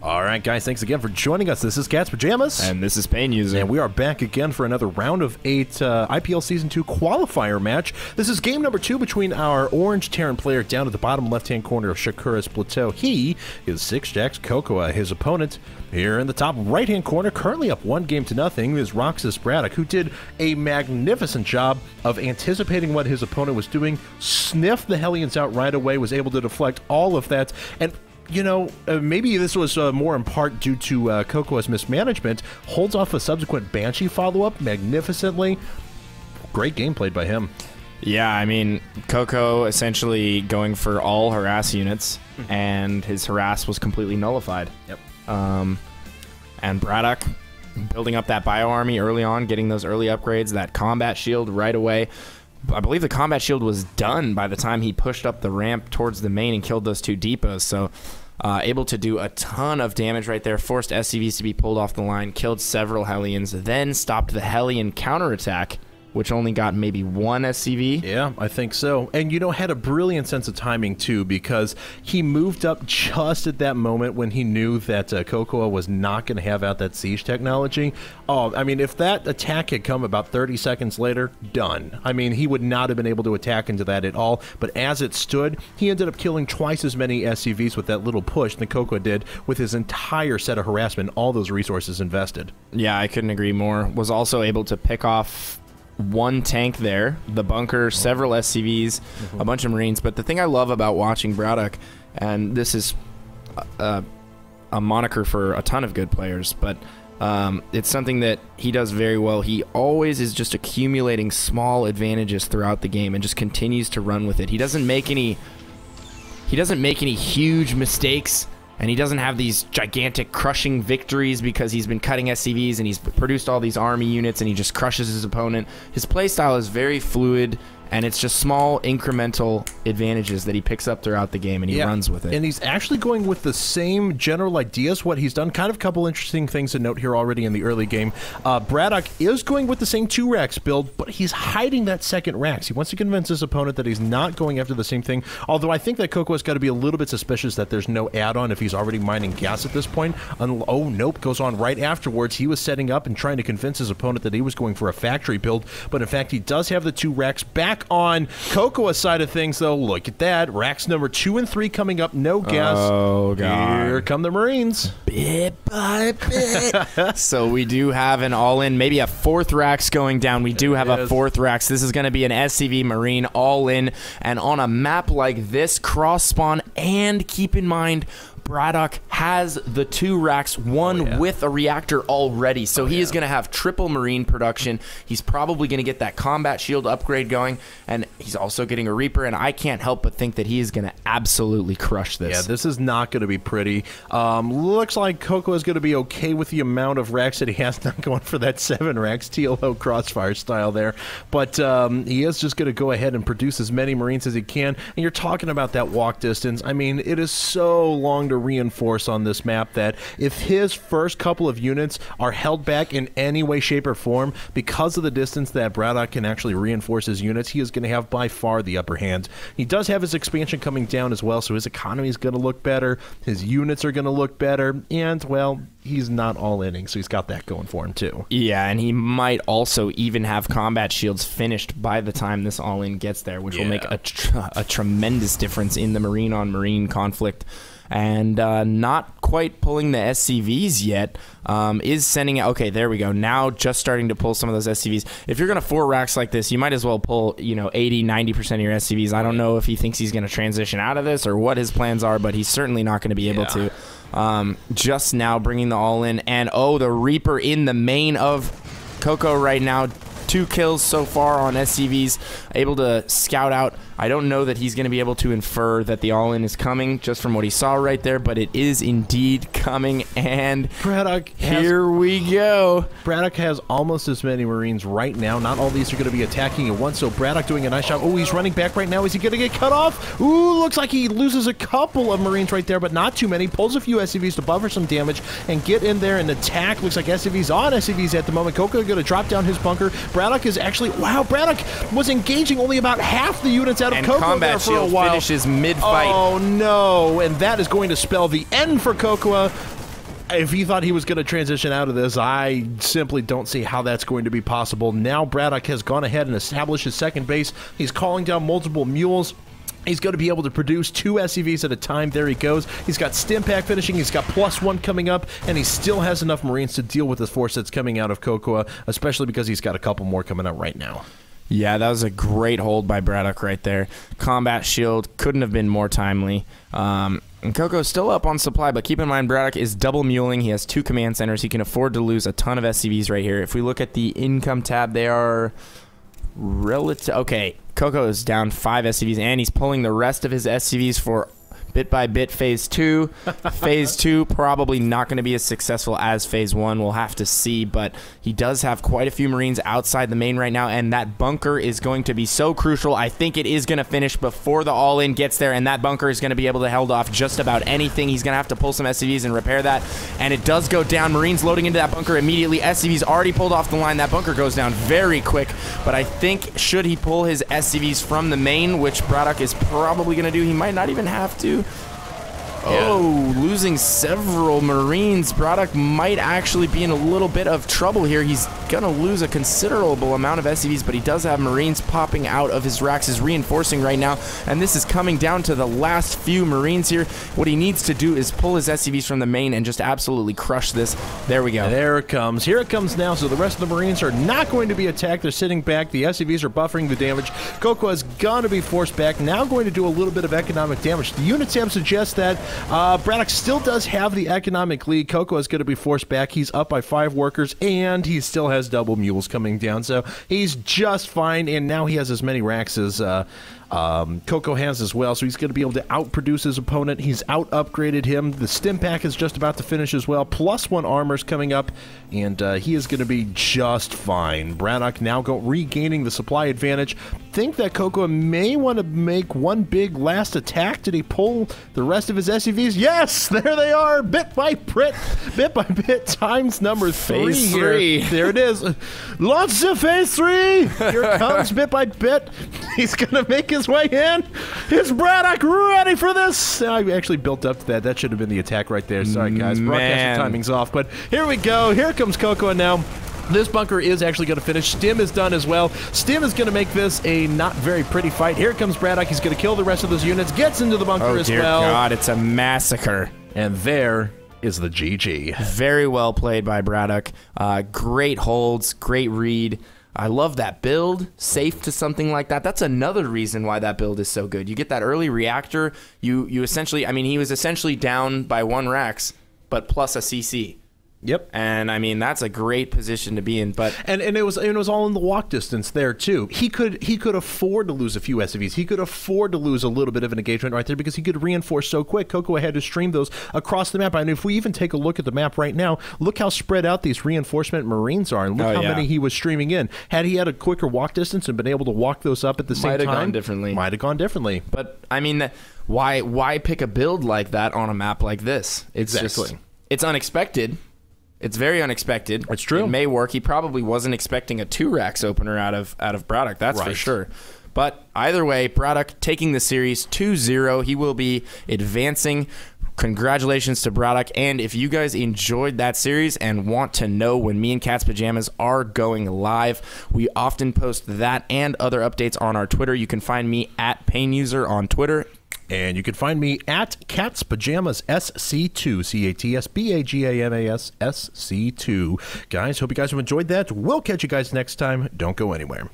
All right, guys, thanks again for joining us. This is Cat's Pajamas. And this is Pain User. And we are back again for another round of 8 IPL Season 2 qualifier match. This is game number 2 between our Orange Terran player down at the bottom left-hand corner of sixjaxCocoA. He is sixjaxCocoA. His opponent here in the top right-hand corner, currently up 1-0, is roxkisBratOK, who did a magnificent job of anticipating what his opponent was doing, sniffed the Hellions out right away, was able to deflect all of that, and you know, maybe this was more in part due to Cocoa's mismanagement, holds off a subsequent Banshee follow-up magnificently. Great game played by him. Yeah, I mean, Coco essentially going for all harass units, and his harass was completely nullified. Yep. And BratOK building up that bio army early on, getting those early upgrades, that combat shield right away. I believe the combat shield was done by the time he pushed up the ramp towards the main and killed those 2 depots. So able to do a ton of damage right there, forced SCVs to be pulled off the line, killed several Hellions, then stopped the Hellion counterattack, which only got maybe 1 SCV. Yeah, I think so. And, you know, had a brilliant sense of timing, too, because he moved up just at that moment when he knew that Cocoa was not going to have out that siege technology. Oh, I mean, if that attack had come about 30 seconds later, done. I mean, he would not have been able to attack into that at all. But as it stood, he ended up killing twice as many SCVs with that little push than Cocoa did with his entire set of harassment, all those resources invested. Yeah, I couldn't agree more. Was also able to pick off 1 tank there, the bunker, several SCVs, a bunch of Marines. But the thing I love about watching BratOK, and this is a moniker for a ton of good players, but it's something that he does very well. He always is just accumulating small advantages throughout the game and just continues to run with it. He doesn't make any huge mistakes, and he doesn't have these gigantic crushing victories because he's been cutting SCVs and he's produced all these army units and he just crushes his opponent. His playstyle is very fluid, and it's just small incremental advantages that he picks up throughout the game, and he runs with it. And he's actually going with the same general ideas, what he's done. Kind of a couple interesting things to note here already in the early game. BratOK is going with the same 2 racks build, but he's hiding that second racks. He wants to convince his opponent that he's not going after the same thing, although I think that Cocoa's got to be a little bit suspicious that there's no add-on if he's already mining gas at this point. Oh, nope, goes on right afterwards. He was setting up and trying to convince his opponent that he was going for a factory build, but in fact, he does have the 2 racks back on Cocoa's side of things, though. Look at that. Racks number 2 and 3 coming up. No gas. Oh, God. Here come the Marines. Bit by bit. So we do have an all-in, maybe a 4th racks going down. We do have a 4th racks. This is going to be an SCV Marine all-in. And on a map like this, cross-spawn, and keep in mind, BratOK has the 2 racks, one with a reactor already, so he is going to have triple Marine production. He's probably going to get that combat shield upgrade going, and he's also getting a Reaper, and I can't help but think that he is going to absolutely crush this. Yeah, this is not going to be pretty. Looks like Cocoa is going to be okay with the amount of racks that he has, not going for that 7 racks, TLO Crossfire style there, but he is just going to go ahead and produce as many Marines as he can, and you're talking about that walk distance. I mean, it is so long to reinforce on this map that if his first couple of units are held back in any way, shape, or form because of the distance that BratOK can actually reinforce his units, he is going to have by far the upper hand. He does have his expansion coming down as well, so his economy is going to look better, his units are going to look better, and, well, he's not all-inning, so he's got that going for him, too. Yeah, and he might also even have combat shields finished by the time this all-in gets there, which will make a tremendous difference in the Marine-on-Marine conflict. And not quite pulling the SCVs yet, is sending out, okay, there we go, now just starting to pull some of those SCVs. If you're going to 4 racks like this, you might as well pull, you know, 80-90% of your SCVs. I don't know if he thinks he's going to transition out of this or what his plans are, but he's certainly not going to be able to. Just now bringing the all-in, and oh, the Reaper in the main of Coco right now. 2 kills so far on SCVs, able to scout out. I don't know that he's going to be able to infer that the all-in is coming just from what he saw right there, but it is indeed coming, and BratOK here we go. BratOK has almost as many Marines right now. Not all these are going to be attacking at once, so BratOK doing a nice job. Oh, he's running back right now. Is he going to get cut off? Ooh, looks like he loses a couple of Marines right there, but not too many. Pulls a few SCVs to buffer some damage and get in there and attack. Looks like SCVs on SCVs at the moment. Coco going to drop down his bunker. BratOK is actually, wow, BratOK was engaging only about half the units out of Coco there for a while. Finishes mid-fight. Oh, no, and that is going to spell the end for Cocoa. if he thought he was going to transition out of this, I simply don't see how that's going to be possible. Now Brattock has gone ahead and established his second base. He's calling down multiple mules. He's going to be able to produce 2 SCVs at a time. There he goes. He's got stim pack finishing. He's got +1 coming up, and he still has enough Marines to deal with the force that's coming out of CoCoA, especially because he's got a couple more coming out right now. Yeah, that was a great hold by Brattock right there. Combat Shield couldn't have been more timely. And CoCoA's still up on supply, but keep in mind Brattock is double muling. He has 2 command centers. He can afford to lose a ton of SCVs right here. If we look at the income tab, they are relative. Okay, CoCoA is down 5 SCVs, and he's pulling the rest of his SCVs for bit by bit phase 2. Phase 2 probably not going to be as successful as phase 1. We'll have to see, but he does have quite a few Marines outside the main right now, and that bunker is going to be so crucial. I think it is going to finish before the all-in gets there, and that bunker is going to be able to hold off just about anything. He's going to have to pull some SCVs and repair that, and it does go down. Marines loading into that bunker immediately. SCVs already pulled off the line. That bunker goes down very quick, but I think should he pull his SCVs from the main, which Brattock is probably going to do, he might not even have to. Oh, losing several Marines. Brattock might actually be in a little bit of trouble here. He's going to lose a considerable amount of SCVs, but he does have Marines popping out of his racks, is reinforcing right now, and this is coming down to the last few Marines here. What he needs to do is pull his SCVs from the main and just absolutely crush this. There we go. There it comes. Here it comes now, so the rest of the Marines are not going to be attacked. They're sitting back. The SCVs are buffering the damage. CoCoA is going to be forced back, now going to do a little bit of economic damage. The unit tab suggests that Brattock still does have the economic lead. CoCoA is going to be forced back. He's up by 5 workers, and he still has double mules coming down, so he's just fine, and now he has as many racks as CoCoA has as well, so he's going to be able to outproduce his opponent. He's out-upgraded him. The stim pack is just about to finish as well. +1 armor's coming up, and he is going to be just fine. Brattock now regaining the supply advantage. Think that CoCoA may want to make one big last attack. Did he pull the rest of his SCVs? Yes! There they are! Bit by bit, times number 3 phase here. 3. There it is. Launch to phase 3! Here it comes, bit by bit. He's going to make his way in. Is Brattock ready for this? I actually built up to that. That should have been the attack right there. Sorry, guys. Broadcasting timing's off. But here we go. Here comes CoCoA now. This bunker is actually going to finish. Stim is done as well. Stim is going to make this a not very pretty fight. Here comes Brattock. He's going to kill the rest of those units. Gets into the bunker as well. Oh, dear God. It's a massacre. And there is the GG. Very well played by Brattock. Great holds. Great read. I love that build, safe to something like that. That's another reason why that build is so good. You get that early reactor. You essentially, I mean, he was essentially down by 1 Rax, but plus a CC. Yep. And I mean, that's a great position to be in, but and it was all in the walk distance there too. He could afford to lose a few SCVs. He could afford to lose a little bit of an engagement right there because he could reinforce so quick. CoCoA had to stream those across the map. And if we even take a look at the map right now, look how spread out these reinforcement Marines are, and look how many he was streaming in. Had he had a quicker walk distance and been able to walk those up at the same time, might have gone differently. But I mean, why pick a build like that on a map like this? It's just, it's unexpected. It's very unexpected. It's true. It may work. He probably wasn't expecting a 2 Rax opener out of Brattock. That's for sure. But either way, Brattock taking the series 2-0. He will be advancing. Congratulations to Brattock. And if you guys enjoyed that series and want to know when me and Cat's Pajamas are going live, we often post that and other updates on our Twitter. You can find me at PainUser on Twitter. And you can find me at Cat's Pajamas SC2, CATSPAGAMAS SC2. Guys, hope you guys have enjoyed that. We'll catch you guys next time. Don't go anywhere.